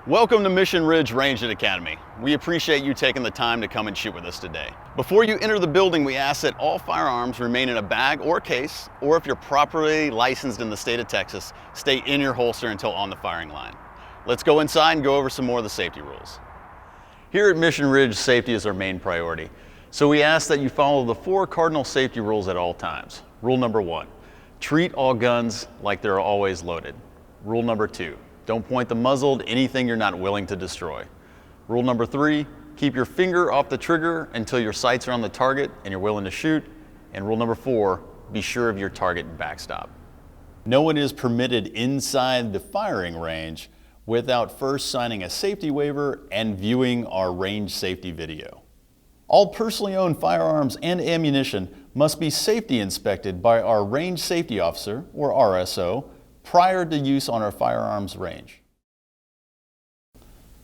Welcome to Mission Ridge Ranging Academy. We appreciate you taking the time to come and shoot with us today. Before you enter the building, we ask that all firearms remain in a bag or case, or if you're properly licensed in the state of Texas, stay in your holster until on the firing line. Let's go inside and go over some more of the safety rules. Here at Mission Ridge, safety is our main priority. So we ask that you follow the 4 cardinal safety rules at all times. Rule number 1, treat all guns like they're always loaded. Rule number 2, don't point the muzzle to anything you're not willing to destroy. Rule number 3, keep your finger off the trigger until your sights are on the target and you're willing to shoot. And rule number 4, be sure of your target and backstop. No one is permitted inside the firing range without first signing a safety waiver and viewing our range safety video. All personally owned firearms and ammunition must be safety inspected by our range safety officer, or RSO, prior to use on our firearms range.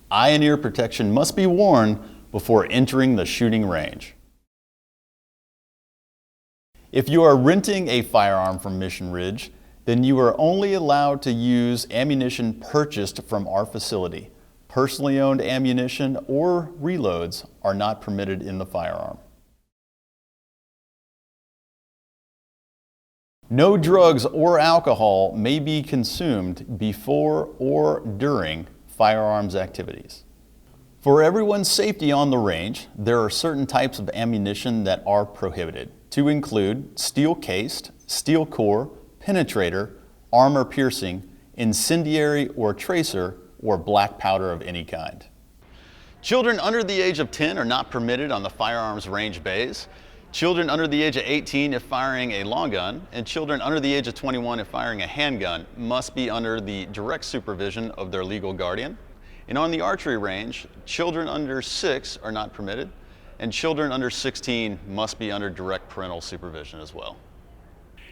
Eye and ear protection must be worn before entering the shooting range. If you are renting a firearm from Mission Ridge, then you are only allowed to use ammunition purchased from our facility. Personally owned ammunition or reloads are not permitted in the firearm. No drugs or alcohol may be consumed before or during firearms activities. For everyone's safety on the range, there are certain types of ammunition that are prohibited, to include steel-cased, steel core, penetrator, armor-piercing, incendiary or tracer, or black powder of any kind. Children under the age of 10 are not permitted on the firearms range bays. Children under the age of 18 if firing a long gun, and children under the age of 21 if firing a handgun must be under the direct supervision of their legal guardian. And on the archery range, children under 6 are not permitted, and children under 16 must be under direct parental supervision as well.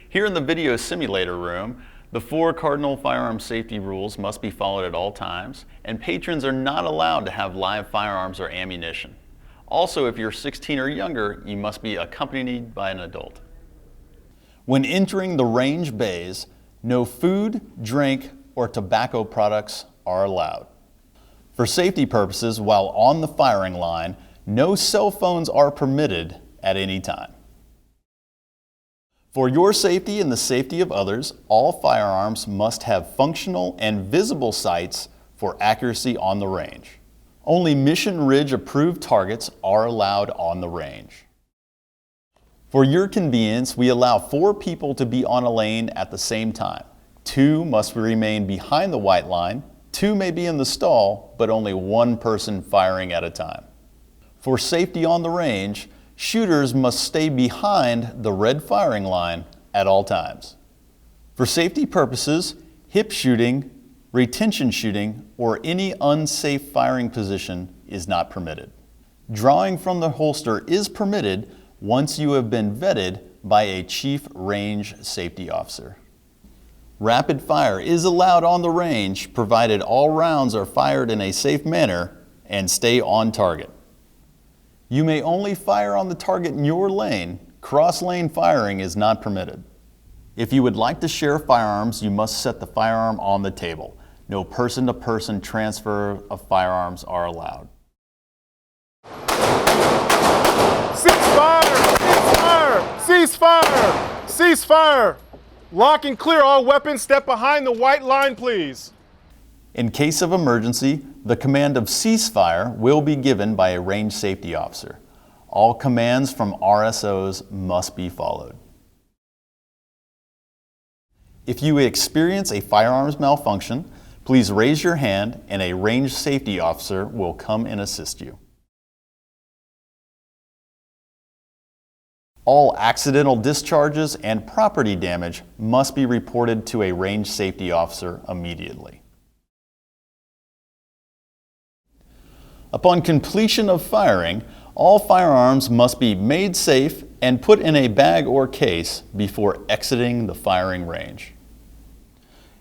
Here in the video simulator room, the 4 cardinal firearm safety rules must be followed at all times, and patrons are not allowed to have live firearms or ammunition. Also, if you're 16 or younger, you must be accompanied by an adult. When entering the range bays, no food, drink, or tobacco products are allowed. For safety purposes, while on the firing line, no cell phones are permitted at any time. For your safety and the safety of others, all firearms must have functional and visible sights for accuracy on the range. Only Mission Ridge approved targets are allowed on the range. For your convenience, we allow 4 people to be on a lane at the same time. 2 must remain behind the white line, 2 may be in the stall, but only 1 person firing at a time. For safety on the range, shooters must stay behind the red firing line at all times. For safety purposes, hip shooting, retention shooting, or any unsafe firing position is not permitted. Drawing from the holster is permitted once you have been vetted by a chief range safety officer. Rapid fire is allowed on the range provided all rounds are fired in a safe manner and stay on target. You may only fire on the target in your lane. Cross-lane firing is not permitted. If you would like to share firearms, you must set the firearm on the table. No person-to-person transfer of firearms are allowed. Ceasefire! Ceasefire! Ceasefire! Ceasefire! Lock and clear all weapons. Step behind the white line, please. In case of emergency, the command of ceasefire will be given by a range safety officer. All commands from RSOs must be followed. If you experience a firearms malfunction, please raise your hand and a range safety officer will come and assist you. All accidental discharges and property damage must be reported to a range safety officer immediately. Upon completion of firing, all firearms must be made safe and put in a bag or case before exiting the firing range.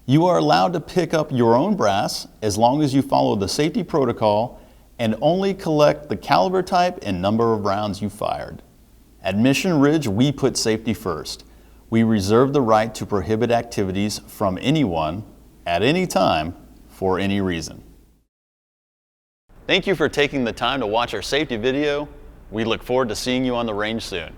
You are allowed to pick up your own brass as long as you follow the safety protocol and only collect the caliber type and number of rounds you fired. At Mission Ridge, we put safety first. We reserve the right to prohibit activities from anyone at any time for any reason. Thank you for taking the time to watch our safety video. We look forward to seeing you on the range soon.